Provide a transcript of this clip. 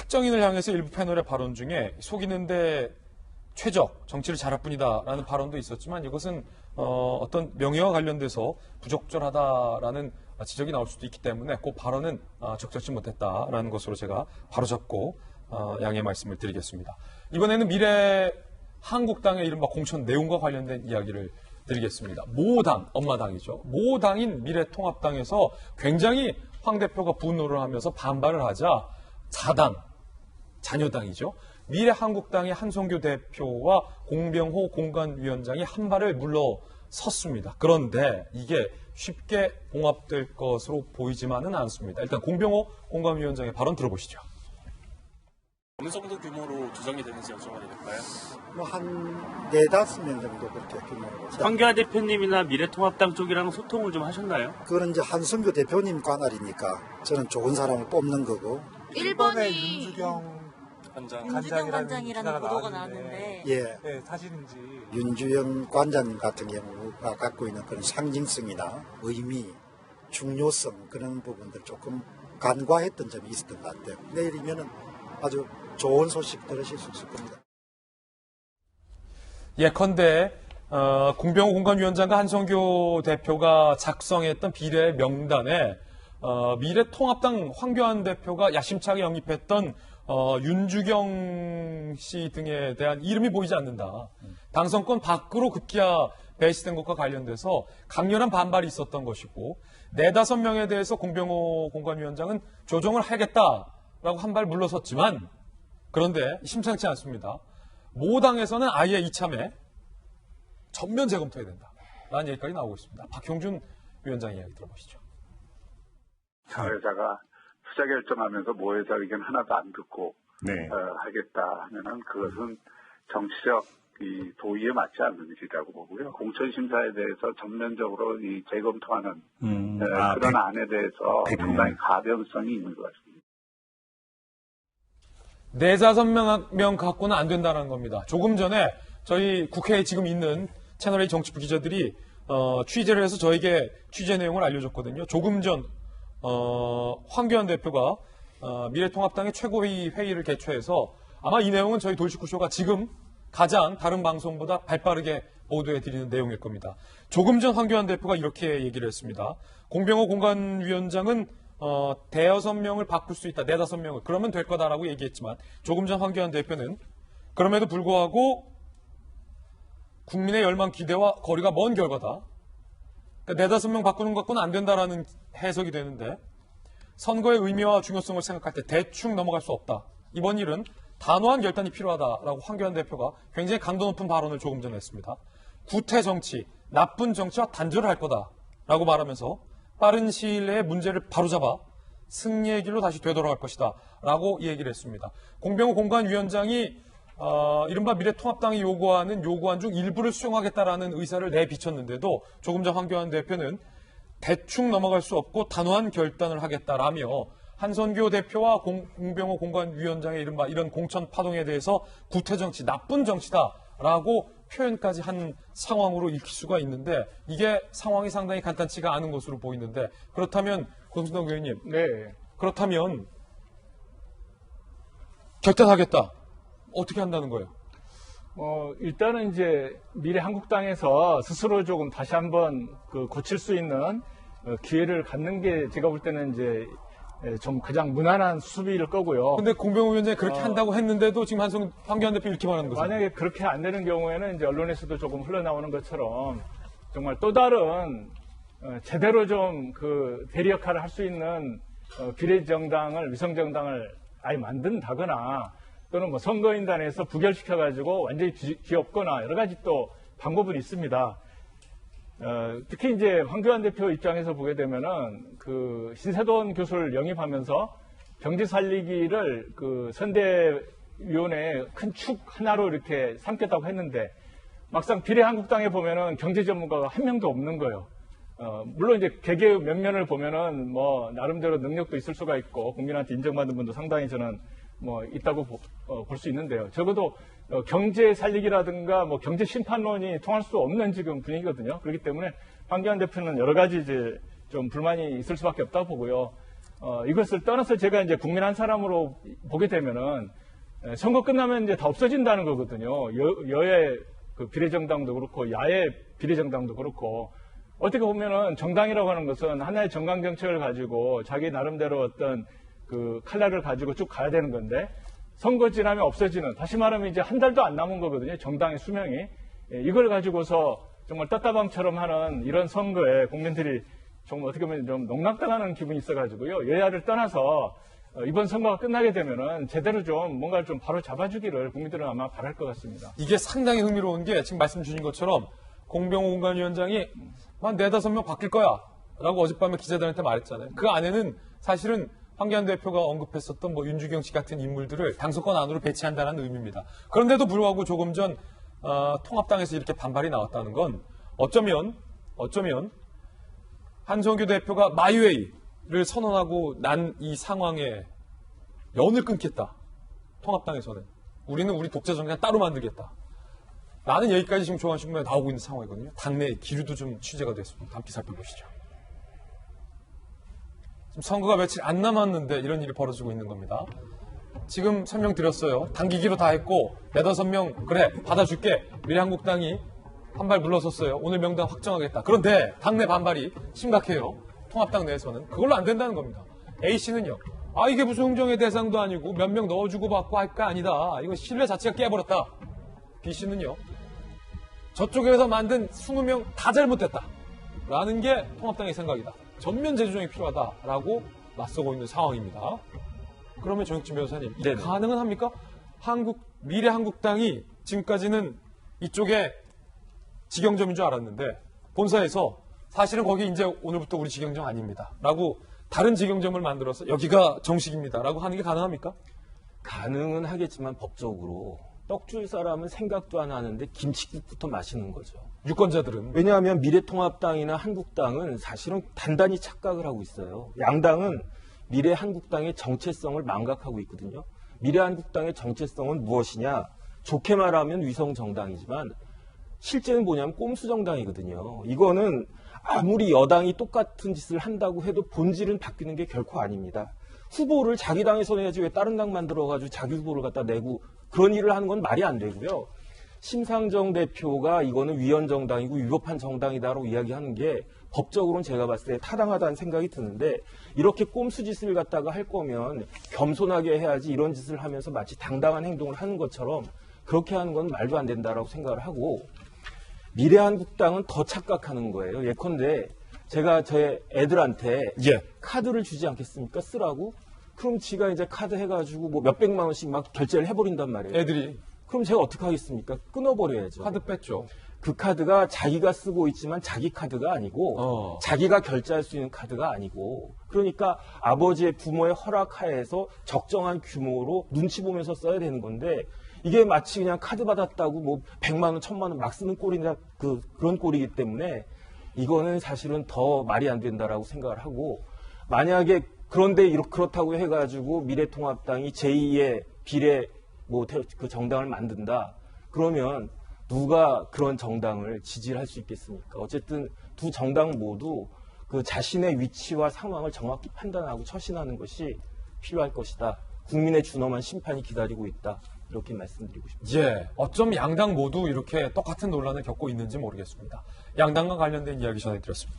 특정인을 향해서 일부 패널의 발언 중에 속이는데 최적, 정치를 잘할 뿐이다라는 발언도 있었지만 이것은 어떤 명예와 관련돼서 부적절하다라는 지적이 나올 수도 있기 때문에 그 발언은 적절치 못했다라는 것으로 제가 바로잡고 양해 말씀을 드리겠습니다. 이번에는 미래 한국당의 이른바 공천 내용과 관련된 이야기를 드리겠습니다. 모당, 엄마당이죠. 모당인 미래통합당에서 굉장히 황 대표가 분노를 하면서 반발을 하자 자당, 자녀당이죠. 미래한국당의 한송교 대표와 공병호 공관위원장이 한 발을 물러섰습니다. 그런데 이게 쉽게 봉합될 것으로 보이지만은 않습니다. 일단 공병호 공관위원장의 발언 들어보시죠. 어느 정도 규모로 조정이 되는지 여쭤봐도 될까요? 한 4-5명 정도 그렇게 규모로. 황교안 대표님이나 미래통합당 쪽이랑 소통을 좀 하셨나요? 그거는 이제 한성규 대표님 관할이니까 저는 좋은 사람을 뽑는 거고. 1번이 윤주경 관장이라는 보도가 나왔는데 예. 네, 사실인지. 윤주영 관장님 같은 경우가 갖고 있는 그런 상징성이나 의미, 중요성 그런 부분들 조금 간과했던 점이 있었던 것 같아요. 내일이면은 아주 좋은 소식 들으실 수 있을 겁니다. 예컨대 공병호 공관위원장과 한성교 대표가 작성했던 비례 명단에 미래통합당 황교안 대표가 야심차게 영입했던 윤주경 씨 등에 대한 이름이 보이지 않는다. 당선권 밖으로 급기야 배치된 것과 관련돼서 강렬한 반발이 있었던 것이고 4-5명에 대해서 공병호 공관위원장은 조정을 하겠다라고 한 발 물러섰지만 그런데 심상치 않습니다. 모당에서는 아예 이참에 전면 재검토해야 된다라는 얘기까지 나오고 있습니다. 박형준 위원장 이야기 들어보시죠. 사회자가 투자 결정하면서 모회사 의견 하나도 안 듣고 하겠다 하면은 그것은 정치적 이 도의에 맞지 않는 일이라고 보고요. 공천심사에 대해서 전면적으로 이 재검토하는 그런 안에 대해서 상당히 가변성이 있는 것 같습니다. 4-5명 갖고는 안 된다는 겁니다. 조금 전에 저희 국회에 지금 있는 채널A 정치부 기자들이 취재를 해서 저에게 취재 내용을 알려줬거든요. 조금 전 황교안 대표가 미래통합당의 최고위 회의를 개최해서 아마 이 내용은 저희 돌직구쇼가 지금 가장 다른 방송보다 발빠르게 보도해드리는 내용일 겁니다. 조금 전 황교안 대표가 이렇게 얘기를 했습니다. 공병호 공관위원장은 5-6명을 바꿀 수 있다. 4-5명을. 그러면 될 거다라고 얘기했지만 조금 전 황교안 대표는 그럼에도 불구하고 국민의 열망 기대와 거리가 먼 결과다. 그러니까 4-5명 바꾸는 것 갖고는 안 된다라는 해석이 되는데 선거의 의미와 중요성을 생각할 때 대충 넘어갈 수 없다. 이번 일은 단호한 결단이 필요하다라고 황교안 대표가 굉장히 강도 높은 발언을 조금 전에 했습니다. 구태 정치, 나쁜 정치와 단절을 할 거다라고 말하면서 빠른 시일 내에 문제를 바로잡아 승리의 길로 다시 되돌아갈 것이다 라고 얘기를 했습니다. 공병호 공관위원장이 이른바 미래통합당이 요구안 중 일부를 수용하겠다라는 의사를 내비쳤는데도 조금 전 황교안 대표는 대충 넘어갈 수 없고 단호한 결단을 하겠다라며 한선교 대표와 공병호 공관위원장의 이른바 이런 공천 파동에 대해서 구태정치, 나쁜 정치다라고 표현까지 한 상황으로 읽힐 수가 있는데 이게 상황이 상당히 간단치가 않은 것으로 보이는데 그렇다면 권순동 의원님, 그렇다면 결단하겠다. 어떻게 한다는 거예요? 일단은 이제 미래한국당에서 스스로 조금 다시 한번 고칠 수 있는 기회를 갖는 게 제가 볼 때는 이제 좀 가장 무난한 수비일 거고요. 근데 공병호 위원장이 그렇게 한다고 했는데도 지금 황교안 대표 이렇게 말하는 거죠. 만약에 그렇게 안 되는 경우에는 이제 언론에서도 조금 흘러나오는 것처럼 정말 또 다른 제대로 좀 대리 역할을 할 수 있는 비례정당을 위성정당을 아예 만든다거나 또는 뭐 선거인단에서 부결시켜가지고 완전히 뒤엎거나 여러 가지 또 방법은 있습니다. 특히 이제 황교안 대표 입장에서 보게 되면은 신세돈 교수를 영입하면서 경제 살리기를 선대위원회의 큰 축 하나로 이렇게 삼겠다고 했는데 막상 비례한국당에 보면은 경제 전문가가 한 명도 없는 거예요. 물론 이제 개개 면면을 보면은 뭐 나름대로 능력도 있을 수가 있고 국민한테 인정받는 분도 상당히 저는 뭐 있다고 볼 수 있는데요. 적어도 경제 살리기라든가 뭐 경제 심판론이 통할 수 없는 지금 분위기거든요. 그렇기 때문에 황교안 대표는 여러 가지 이제 좀 불만이 있을 수밖에 없다고 보고요. 이것을 떠나서 제가 이제 국민 한 사람으로 보게 되면은 선거 끝나면 이제 다 없어진다는 거거든요. 여의 그 비례정당도 그렇고 야의 비례정당도 그렇고 어떻게 보면은 정당이라고 하는 것은 하나의 정강 정책을 가지고 자기 나름대로 어떤 그 칼날을 가지고 쭉 가야 되는 건데 선거 지나면 없어지는, 다시 말하면 이제 한 달도 안 남은 거거든요. 정당의 수명이. 이걸 가지고서 정말 떴다방처럼 하는 이런 선거에 국민들이 정말 어떻게 보면 좀 농락당하는 기분이 있어가지고요. 여야를 떠나서 이번 선거가 끝나게 되면은 제대로 좀 뭔가를 좀 바로 잡아주기를 국민들은 아마 바랄 것 같습니다. 이게 상당히 흥미로운 게 지금 말씀 주신 것처럼 공병호 공관위원장이 한 4-5명 바뀔 거야 라고 어젯밤에 기자들한테 말했잖아요. 그 안에는 사실은 황교안 대표가 언급했었던 뭐 윤주경 씨 같은 인물들을 당선권 안으로 배치한다는 의미입니다. 그런데도 불구하고 조금 전 통합당에서 이렇게 반발이 나왔다는 건 어쩌면 한성규 대표가 마이웨이를 선언하고 난 이 상황에 연을 끊겠다. 통합당에서는. 우리는 우리 독자 정당 따로 만들겠다. 라는 얘기까지 지금 조간신문에 나오고 있는 상황이거든요. 당내 기류도 좀 취재가 됐습니다. 함께 살펴보시죠. 지금 선거가 며칠 안 남았는데 이런 일이 벌어지고 있는 겁니다. 지금 설명드렸어요. 당기기로 다 했고 4-5명 그래 받아줄게. 미래한국당이 한 발 물러섰어요. 오늘 명단 확정하겠다. 그런데 당내 반발이 심각해요. 통합당 내에서는. 그걸로 안 된다는 겁니다. A씨는요. 이게 무슨 흥정의 대상도 아니고 몇 명 넣어주고 받고 할 거 아니다. 이건 신뢰 자체가 깨버렸다. B씨는요. 저쪽에서 만든 20명 다 잘못됐다. 라는 게 통합당의 생각이다. 전면 재조정이 필요하다라고 맞서고 있는 상황입니다. 그러면 정혁진 변호사님, 이게 가능은 합니까? 미래한국당이 지금까지는 이쪽에 지경점인 줄 알았는데 본사에서 사실은 거기 이제 오늘부터 우리 지경점 아닙니다. 라고 다른 지경점을 만들어서 여기가 정식입니다. 라고 하는 게 가능합니까? 가능은 하겠지만 법적으로 떡 줄 사람은 생각도 안 하는데 김치국부터 마시는 거죠. 유권자들은. 왜냐하면 미래통합당이나 한국당은 사실은 단단히 착각을 하고 있어요. 양당은 미래한국당의 정체성을 망각하고 있거든요. 미래한국당의 정체성은 무엇이냐? 좋게 말하면 위성정당이지만 실제는 뭐냐면 꼼수정당이거든요. 이거는 아무리 여당이 똑같은 짓을 한다고 해도 본질은 바뀌는 게 결코 아닙니다. 후보를 자기 당에서 내야지 왜 다른 당 만들어가지고 자기 후보를 갖다 내고 그런 일을 하는 건 말이 안 되고요. 심상정 대표가 이거는 위헌정당이고 위법한 정당이다라고 이야기하는 게 법적으로는 제가 봤을 때 타당하다는 생각이 드는데 이렇게 꼼수짓을 갖다가 할 거면 겸손하게 해야지 이런 짓을 하면서 마치 당당한 행동을 하는 것처럼 그렇게 하는 건 말도 안 된다라고 생각을 하고 미래한국당은 더 착각하는 거예요. 예컨대 제가 제 애들한테 카드를 주지 않겠습니까? 쓰라고? 그럼 지가 이제 카드 해가지고 뭐 몇백만 원씩 막 결제를 해버린단 말이에요. 애들이. 그럼 제가 어떻게 하겠습니까? 끊어버려야죠. 카드 뺐죠. 그 카드가 자기가 쓰고 있지만 자기 카드가 아니고 자기가 결제할 수 있는 카드가 아니고 그러니까 아버지의 부모의 허락하에서 적정한 규모로 눈치 보면서 써야 되는 건데 이게 마치 그냥 카드 받았다고 뭐 100만 원, 1000만 원 막 쓰는 꼴이나 그런 꼴이기 때문에 이거는 사실은 더 말이 안 된다라고 생각을 하고 만약에 그런데 그렇다고 해가지고 미래통합당이 제2의 비례 그 정당을 만든다. 그러면 누가 그런 정당을 지지를 할 수 있겠습니까? 어쨌든 두 정당 모두 그 자신의 위치와 상황을 정확히 판단하고 처신하는 것이 필요할 것이다. 국민의 준엄한 심판이 기다리고 있다. 이렇게 말씀드리고 싶습니다. 어쩜 양당 모두 이렇게 똑같은 논란을 겪고 있는지 모르겠습니다. 양당과 관련된 이야기 전해드렸습니다.